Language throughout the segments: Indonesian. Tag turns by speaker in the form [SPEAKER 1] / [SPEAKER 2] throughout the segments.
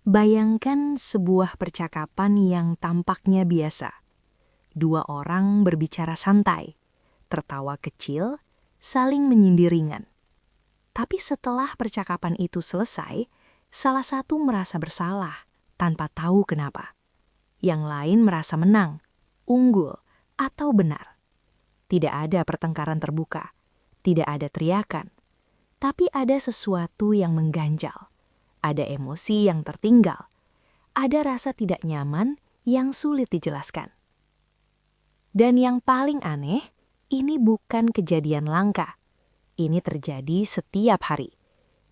[SPEAKER 1] Bayangkan sebuah percakapan yang tampaknya biasa. Dua orang berbicara santai, tertawa kecil, saling menyindir ringan. Tapi setelah percakapan itu selesai, salah satu merasa bersalah tanpa tahu kenapa. Yang lain merasa menang, unggul, atau benar. Tidak ada pertengkaran terbuka, tidak ada teriakan, tapi ada sesuatu yang mengganjal. Ada emosi yang tertinggal, ada rasa tidak nyaman yang sulit dijelaskan. Dan yang paling aneh, ini bukan kejadian langka. Ini terjadi setiap hari.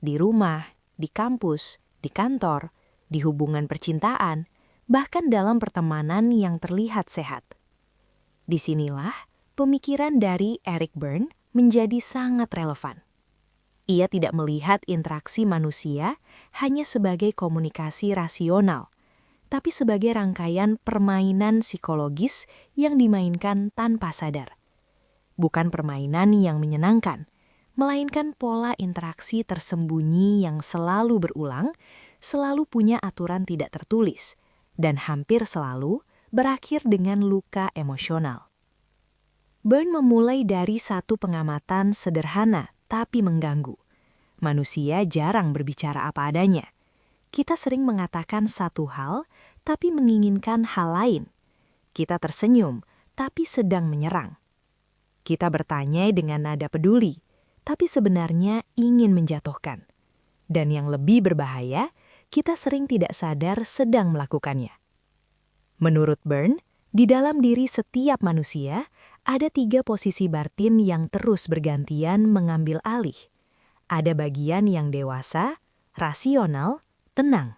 [SPEAKER 1] Di rumah, di kampus, di kantor, di hubungan percintaan, bahkan dalam pertemanan yang terlihat sehat. Disinilah pemikiran dari Eric Berne menjadi sangat relevan. Ia tidak melihat interaksi manusia hanya sebagai komunikasi rasional, tapi sebagai rangkaian permainan psikologis yang dimainkan tanpa sadar. Bukan permainan yang menyenangkan, melainkan pola interaksi tersembunyi yang selalu berulang, selalu punya aturan tidak tertulis, dan hampir selalu berakhir dengan luka emosional. Berne memulai dari satu pengamatan sederhana tapi mengganggu. Manusia jarang berbicara apa adanya. Kita sering mengatakan satu hal, tapi menginginkan hal lain. Kita tersenyum, tapi sedang menyerang. Kita bertanya dengan nada peduli, tapi sebenarnya ingin menjatuhkan. Dan yang lebih berbahaya, kita sering tidak sadar sedang melakukannya. Menurut Berne, di dalam diri setiap manusia, ada 3 posisi batin yang terus bergantian mengambil alih. Ada bagian yang dewasa, rasional, tenang.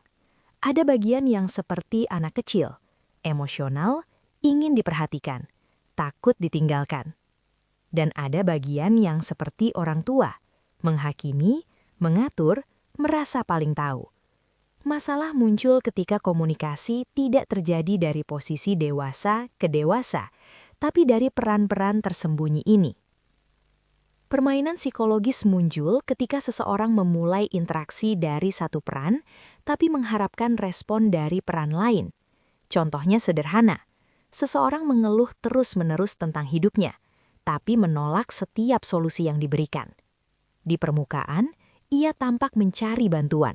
[SPEAKER 1] Ada bagian yang seperti anak kecil, emosional, ingin diperhatikan, takut ditinggalkan. Dan ada bagian yang seperti orang tua, menghakimi, mengatur, merasa paling tahu. Masalah muncul ketika komunikasi tidak terjadi dari posisi dewasa ke dewasa, tapi dari peran-peran tersembunyi ini. Permainan psikologis muncul ketika seseorang memulai interaksi dari satu peran, tapi mengharapkan respon dari peran lain. Contohnya sederhana, seseorang mengeluh terus-menerus tentang hidupnya, tapi menolak setiap solusi yang diberikan. Di permukaan, ia tampak mencari bantuan,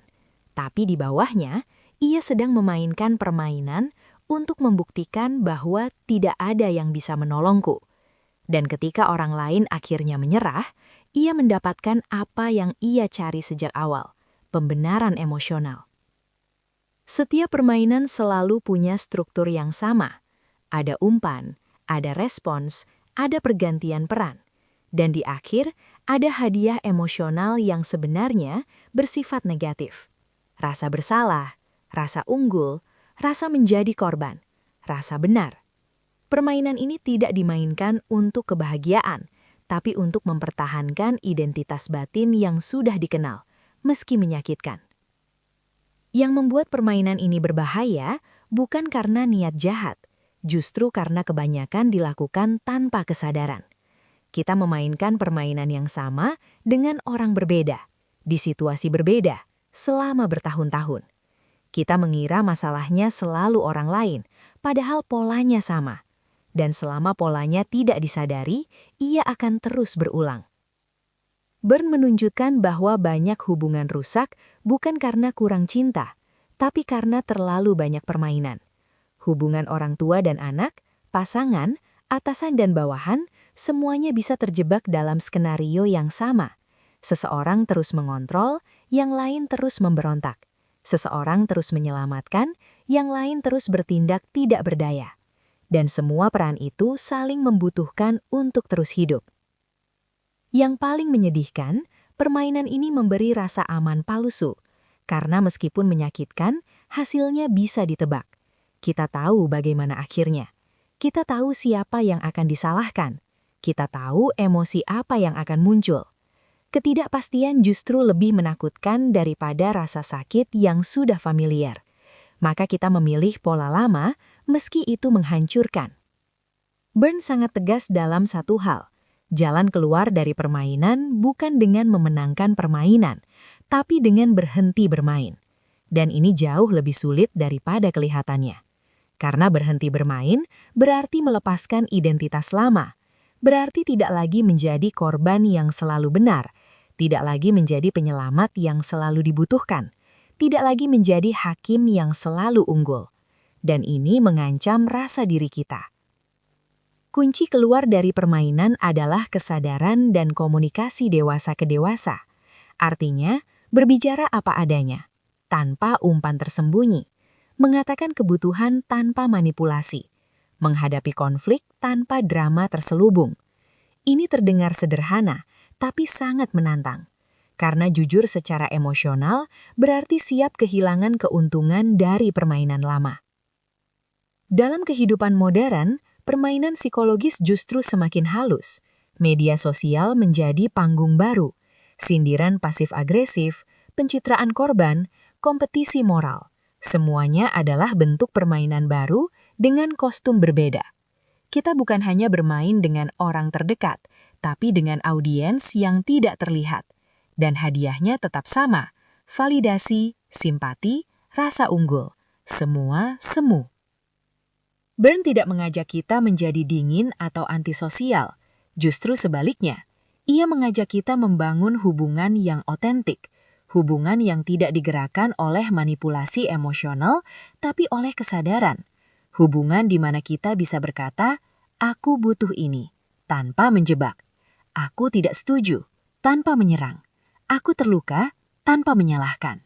[SPEAKER 1] tapi di bawahnya, ia sedang memainkan permainan untuk membuktikan bahwa tidak ada yang bisa menolongku. Dan ketika orang lain akhirnya menyerah, ia mendapatkan apa yang ia cari sejak awal, pembenaran emosional. Setiap permainan selalu punya struktur yang sama. Ada umpan, ada respons, ada pergantian peran. Dan di akhir, ada hadiah emosional yang sebenarnya bersifat negatif. Rasa bersalah, rasa unggul, rasa menjadi korban, rasa benar. Permainan ini tidak dimainkan untuk kebahagiaan, tapi untuk mempertahankan identitas batin yang sudah dikenal, meski menyakitkan. Yang membuat permainan ini berbahaya bukan karena niat jahat, justru karena kebanyakan dilakukan tanpa kesadaran. Kita memainkan permainan yang sama dengan orang berbeda, di situasi berbeda, selama bertahun-tahun. Kita mengira masalahnya selalu orang lain, padahal polanya sama. Dan selama polanya tidak disadari, ia akan terus berulang. Berne menunjukkan bahwa banyak hubungan rusak bukan karena kurang cinta, tapi karena terlalu banyak permainan. Hubungan orang tua dan anak, pasangan, atasan dan bawahan, semuanya bisa terjebak dalam skenario yang sama. Seseorang terus mengontrol, yang lain terus memberontak. Seseorang terus menyelamatkan, yang lain terus bertindak tidak berdaya. Dan semua peran itu saling membutuhkan untuk terus hidup. Yang paling menyedihkan, permainan ini memberi rasa aman palsu, karena meskipun menyakitkan, hasilnya bisa ditebak. Kita tahu bagaimana akhirnya. Kita tahu siapa yang akan disalahkan. Kita tahu emosi apa yang akan muncul. Ketidakpastian justru lebih menakutkan daripada rasa sakit yang sudah familiar. Maka kita memilih pola lama meski itu menghancurkan. Berne sangat tegas dalam satu hal. Jalan keluar dari permainan bukan dengan memenangkan permainan, tapi dengan berhenti bermain. Dan ini jauh lebih sulit daripada kelihatannya. Karena berhenti bermain berarti melepaskan identitas lama. Berarti tidak lagi menjadi korban yang selalu benar. Tidak lagi menjadi penyelamat yang selalu dibutuhkan. Tidak lagi menjadi hakim yang selalu unggul. Dan ini mengancam rasa diri kita. Kunci keluar dari permainan adalah kesadaran dan komunikasi dewasa ke dewasa. Artinya, berbicara apa adanya, tanpa umpan tersembunyi, mengatakan kebutuhan tanpa manipulasi, menghadapi konflik tanpa drama terselubung. Ini terdengar sederhana, tapi sangat menantang. Karena jujur secara emosional berarti siap kehilangan keuntungan dari permainan lama. Dalam kehidupan modern, permainan psikologis justru semakin halus. Media sosial menjadi panggung baru. Sindiran pasif-agresif, pencitraan korban, kompetisi moral. Semuanya adalah bentuk permainan baru dengan kostum berbeda. Kita bukan hanya bermain dengan orang terdekat, tapi dengan audiens yang tidak terlihat. Dan hadiahnya tetap sama, validasi, simpati, rasa unggul. Semua semu. Byrne tidak mengajak kita menjadi dingin atau antisosial. Justru sebaliknya, ia mengajak kita membangun hubungan yang otentik. Hubungan yang tidak digerakkan oleh manipulasi emosional, tapi oleh kesadaran. Hubungan di mana kita bisa berkata, "Aku butuh ini," tanpa menjebak. "Aku tidak setuju," tanpa menyerang. "Aku terluka," tanpa menyalahkan.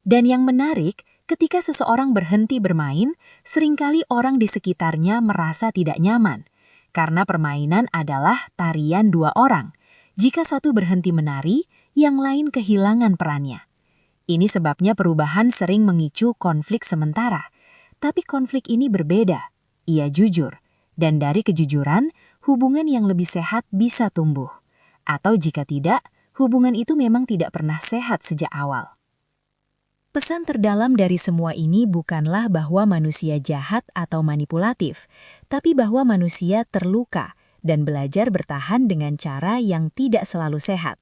[SPEAKER 1] Dan yang menarik, ketika seseorang berhenti bermain, seringkali orang di sekitarnya merasa tidak nyaman. Karena permainan adalah tarian dua orang. Jika satu berhenti menari, yang lain kehilangan perannya. Ini sebabnya perubahan sering memicu konflik sementara. Tapi konflik ini berbeda. Ia jujur. Dan dari kejujuran, hubungan yang lebih sehat bisa tumbuh. Atau jika tidak, hubungan itu memang tidak pernah sehat sejak awal. Pesan terdalam dari semua ini bukanlah bahwa manusia jahat atau manipulatif, tapi bahwa manusia terluka dan belajar bertahan dengan cara yang tidak selalu sehat.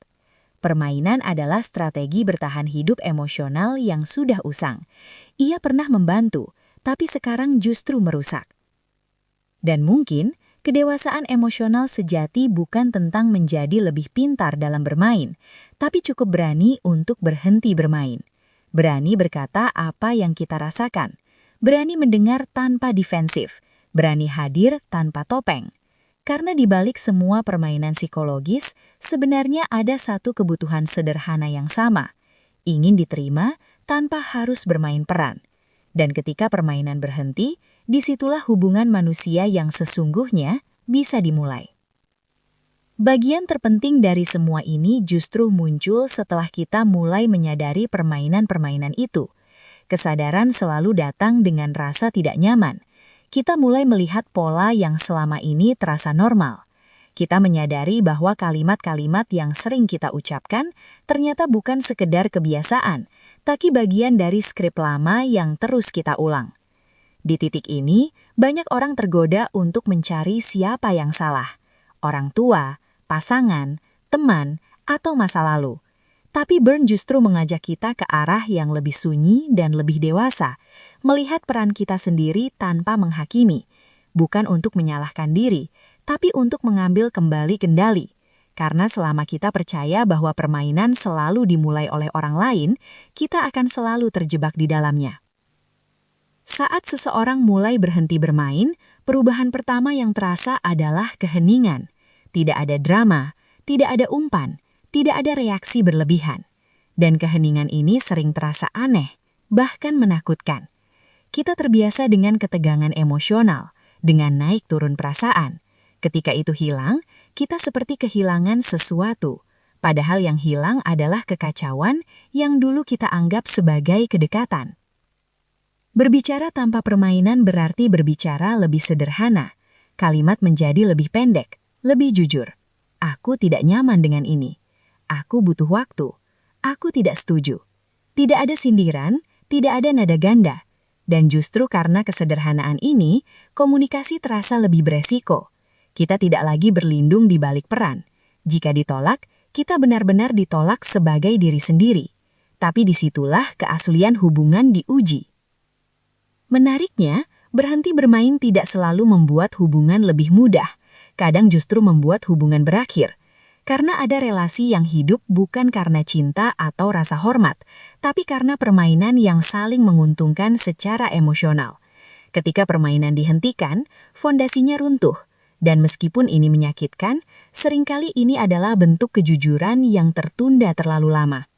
[SPEAKER 1] Permainan adalah strategi bertahan hidup emosional yang sudah usang. Ia pernah membantu, tapi sekarang justru merusak. Dan mungkin, kedewasaan emosional sejati bukan tentang menjadi lebih pintar dalam bermain, tapi cukup berani untuk berhenti bermain. Berani berkata apa yang kita rasakan. Berani mendengar tanpa defensif. Berani hadir tanpa topeng. Karena di balik semua permainan psikologis, sebenarnya ada satu kebutuhan sederhana yang sama. Ingin diterima tanpa harus bermain peran. Dan ketika permainan berhenti, disitulah hubungan manusia yang sesungguhnya bisa dimulai. Bagian terpenting dari semua ini justru muncul setelah kita mulai menyadari permainan-permainan itu. Kesadaran selalu datang dengan rasa tidak nyaman. Kita mulai melihat pola yang selama ini terasa normal. Kita menyadari bahwa kalimat-kalimat yang sering kita ucapkan ternyata bukan sekedar kebiasaan, tapi bagian dari skrip lama yang terus kita ulang. Di titik ini, banyak orang tergoda untuk mencari siapa yang salah. Orang tua, pasangan, teman, atau masa lalu. Tapi Byrne justru mengajak kita ke arah yang lebih sunyi dan lebih dewasa, melihat peran kita sendiri tanpa menghakimi, bukan untuk menyalahkan diri, tapi untuk mengambil kembali kendali. Karena selama kita percaya bahwa permainan selalu dimulai oleh orang lain, kita akan selalu terjebak di dalamnya. Saat seseorang mulai berhenti bermain, perubahan pertama yang terasa adalah keheningan. Tidak ada drama, tidak ada umpan, tidak ada reaksi berlebihan. Dan keheningan ini sering terasa aneh, bahkan menakutkan. Kita terbiasa dengan ketegangan emosional, dengan naik turun perasaan. Ketika itu hilang, kita seperti kehilangan sesuatu. Padahal yang hilang adalah kekacauan yang dulu kita anggap sebagai kedekatan. Berbicara tanpa permainan berarti berbicara lebih sederhana. Kalimat menjadi lebih pendek, lebih jujur. Aku tidak nyaman dengan ini. Aku butuh waktu. Aku tidak setuju. Tidak ada sindiran, tidak ada nada ganda. Dan justru karena kesederhanaan ini, komunikasi terasa lebih beresiko. Kita tidak lagi berlindung di balik peran. Jika ditolak, kita benar-benar ditolak sebagai diri sendiri. Tapi disitulah keaslian hubungan diuji. Menariknya, berhenti bermain tidak selalu membuat hubungan lebih mudah. Kadang justru membuat hubungan berakhir. Karena ada relasi yang hidup bukan karena cinta atau rasa hormat, tapi karena permainan yang saling menguntungkan secara emosional. Ketika permainan dihentikan, fondasinya runtuh. Dan meskipun ini menyakitkan, seringkali ini adalah bentuk kejujuran yang tertunda terlalu lama.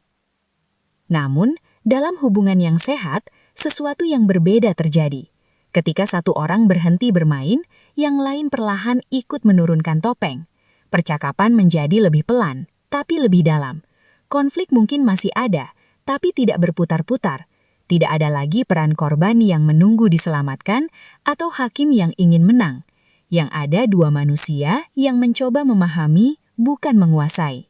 [SPEAKER 1] Namun, dalam hubungan yang sehat, sesuatu yang berbeda terjadi. Ketika satu orang berhenti bermain, yang lain perlahan ikut menurunkan topeng. Percakapan menjadi lebih pelan, tapi lebih dalam. Konflik mungkin masih ada, tapi tidak berputar-putar. Tidak ada lagi peran korban yang menunggu diselamatkan atau hakim yang ingin menang. Yang ada dua manusia yang mencoba memahami, bukan menguasai.